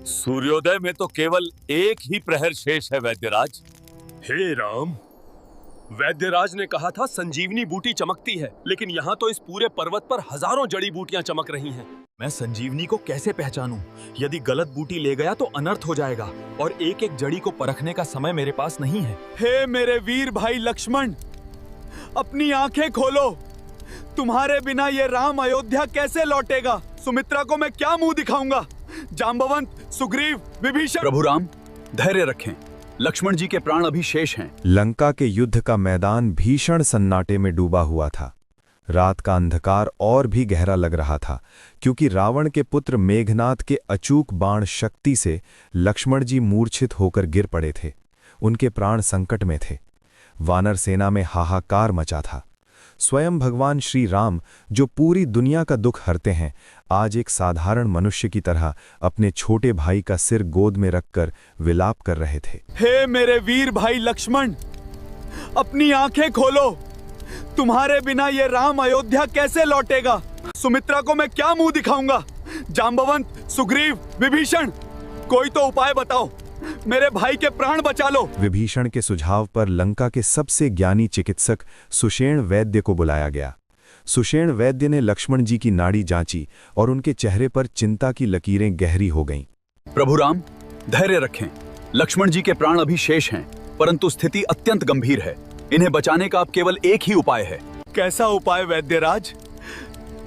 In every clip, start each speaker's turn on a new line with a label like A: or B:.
A: सूर्योदय में तो केवल एक ही प्रहर शेष है वैद्यराज।
B: हे राम, वैद्यराज ने कहा था संजीवनी बूटी चमकती है, लेकिन यहाँ तो इस पूरे पर्वत पर हजारों जड़ी बूटियां चमक रही हैं।
C: मैं संजीवनी को कैसे पहचानूं? यदि गलत बूटी ले गया तो अनर्थ हो जाएगा और एक एक जड़ी को परखने का समय मेरे पास नहीं है।
D: हे मेरे वीर भाई लक्ष्मण, अपनी आंखें खोलो। तुम्हारे बिना ये राम अयोध्या कैसे लौटेगा? सुमित्रा को मैं क्या मुंह दिखाऊंगा? जांबवंत, सुग्रीव, विभीषण।
C: प्रभु राम, धैर्य रखें। लक्ष्मण जी के प्राण अभी शेष हैं।
E: लंका के युद्ध का मैदान भीषण सन्नाटे में डूबा हुआ था। रात का अंधकार और भी गहरा लग रहा था, क्योंकि रावण के पुत्र मेघनाद के अचूक बाण शक्ति से लक्ष्मण जी मूर्छित होकर गिर पड़े थे। उनके प्राण संकट में थे। वानर सेना में हाहाकार मचा था। स्वयं भगवान श्री राम, जो पूरी दुनिया का दुख हरते हैं, आज एक साधारण मनुष्य की तरह अपने छोटे भाई का सिर गोद में रखकर विलाप कर रहे थे।
D: हे मेरे वीर भाई लक्ष्मण, अपनी आंखें खोलो। तुम्हारे बिना ये राम अयोध्या कैसे लौटेगा? सुमित्रा को मैं क्या मुंह दिखाऊंगा? जांबवंत, सुग्रीव, विभीषण, कोई तो उपाय बताओ, मेरे भाई के प्राण बचा लो।
E: विभीषण के सुझाव पर लंका के सबसे ज्ञानी चिकित्सक सुषेण वैद्य को बुलाया गया। सुषेण वैद्य ने लक्ष्मण जी की नाड़ी जांची और उनके चेहरे पर चिंता की लकीरें गहरी हो गईं।
C: प्रभु राम, धैर्य रखें। लक्ष्मण जी के प्राण अभी शेष हैं, परंतु स्थिति अत्यंत गंभीर है। इन्हें बचाने का अब केवल एक ही उपाय है।
D: कैसा उपाय वैद्यराज?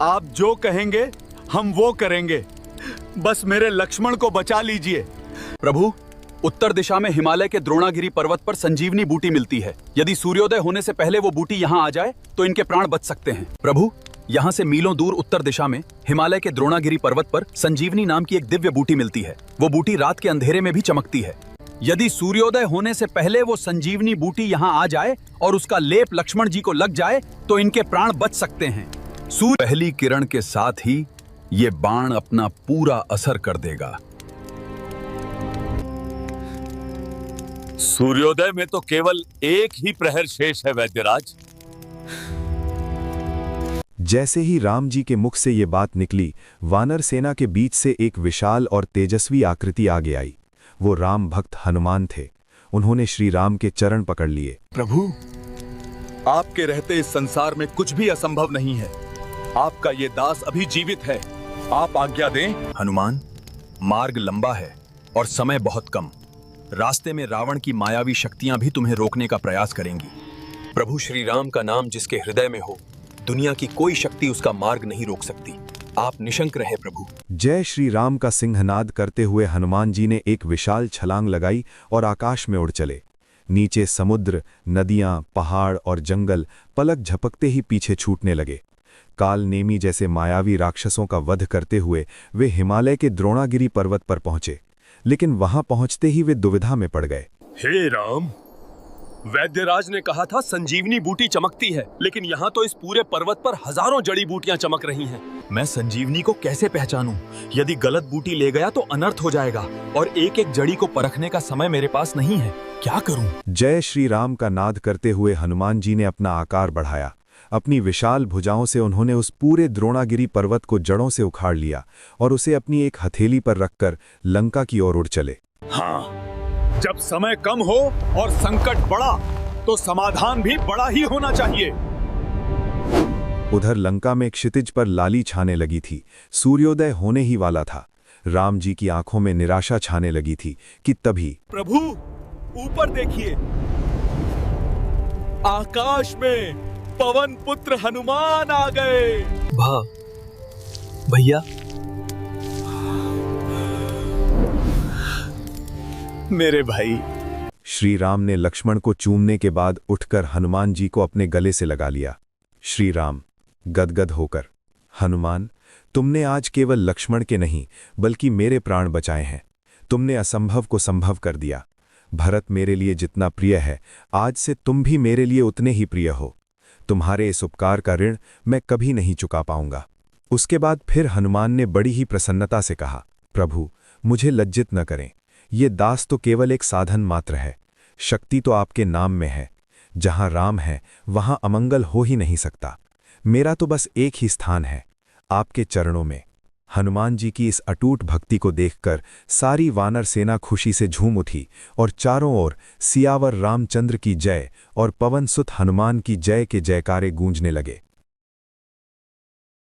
D: आप जो कहेंगे हम वो करेंगे। बस मेरे लक्ष्मण को बचा लीजिए।
C: प्रभु, उत्तर दिशा में हिमालय के द्रोणागिरी पर्वत पर संजीवनी बूटी मिलती है। यदि सूर्योदय होने से पहले वो बूटी यहाँ आ जाए तो इनके प्राण बच सकते हैं। प्रभु, यहाँ से मीलों दूर उत्तर दिशा में हिमालय के द्रोणागिरी पर्वत पर संजीवनी नाम की एक दिव्य बूटी मिलती है। वो बूटी रात के अंधेरे में भी चमकती है। यदि सूर्योदय होने से पहले वो संजीवनी बूटी यहाँ आ जाए और उसका लेप लक्ष्मण जी को लग जाए तो इनके प्राण बच सकते हैं। सूर्य पहली किरण के साथ ही ये बाण अपना पूरा असर कर देगा।
A: सूर्योदय में तो केवल एक ही प्रहर शेष है वैद्यराज।
E: जैसे ही राम जी के मुख से ये बात निकली, वानर सेना के बीच से एक विशाल और तेजस्वी आकृति आगे आई। वो राम भक्त हनुमान थे। उन्होंने श्री राम के चरण पकड़ लिए।
D: प्रभु, आपके रहते इस संसार में कुछ भी असंभव नहीं है। आपका ये दास अभी जीवित है, आप आज्ञा दें।
C: हनुमान, मार्ग लंबा है और समय बहुत कम। रास्ते में रावण की मायावी शक्तियां भी तुम्हें रोकने का प्रयास करेंगी। प्रभु श्री राम का नाम जिसके हृदय में हो, दुनिया की कोई शक्ति उसका मार्ग नहीं रोक सकती। आप निशंक रहे प्रभु।
E: जय श्री राम का सिंहनाद करते हुए हनुमान जी ने एक विशाल छलांग लगाई और आकाश में उड़ चले। नीचे समुद्र, नदियां, पहाड़ और जंगल पलक झपकते ही पीछे छूटने लगे। काल नेमी जैसे मायावी राक्षसों का वध करते हुए वे हिमालय के द्रोणागिरी पर्वत पर पहुंचे, लेकिन वहां पहुंचते ही वे दुविधा में पड़ गए।
B: हे राम, वैद्यराज ने कहा था संजीवनी बूटी चमकती है, लेकिन यहाँ तो इस पूरे पर्वत पर हजारों जड़ी बूटियां चमक रही हैं।
C: मैं संजीवनी को कैसे पहचानूं? यदि गलत बूटी ले गया तो अनर्थ हो जाएगा और एक एक जड़ी को परखने का समय मेरे पास नहीं है। क्या करूं?
E: जय श्री राम का नाद करते हुए हनुमान जी ने अपना आकार बढ़ाया। अपनी विशाल भुजाओं से उन्होंने उस पूरे द्रोणागिरी पर्वत को जड़ों से उखाड़ लिया और उसे अपनी एक हथेली पर रखकर लंका की ओर उड़ चले।
D: हाँ, जब समय कम हो और संकट बड़ा तो समाधान भी बड़ा ही होना चाहिए।
E: उधर लंका में क्षितिज पर लाली छाने लगी थी। सूर्योदय होने ही वाला था। राम जी की आंखों में निराशा छाने लगी थी कि तभी
D: प्रभु, ऊपर देखिए, आकाश में पवन पुत्र हनुमान आ गए।
C: भैया,
D: मेरे भाई।
E: श्री राम ने लक्ष्मण को चूमने के बाद उठकर हनुमान जी को अपने गले से लगा लिया। श्री राम गदगद होकर, हनुमान, तुमने आज केवल लक्ष्मण के नहीं बल्कि मेरे प्राण बचाए हैं। तुमने असंभव को संभव कर दिया। भरत मेरे लिए जितना प्रिय है, आज से तुम भी मेरे लिए उतने ही प्रिय हो। तुम्हारे इस उपकार का ऋण मैं कभी नहीं चुका पाऊंगा। उसके बाद फिर हनुमान ने बड़ी ही प्रसन्नता से कहा, प्रभु, मुझे लज्जित न करें। ये दास तो केवल एक साधन मात्र है। शक्ति तो आपके नाम में है। जहां राम है वहां अमंगल हो ही नहीं सकता। मेरा तो बस एक ही स्थान है, आपके चरणों में। हनुमान जी की इस अटूट भक्ति को देखकर सारी वानर सेना खुशी से झूम उठी और चारों ओर सियावर रामचंद्र की जय और पवन सुत हनुमान की जय के जयकारे गूंजने लगे।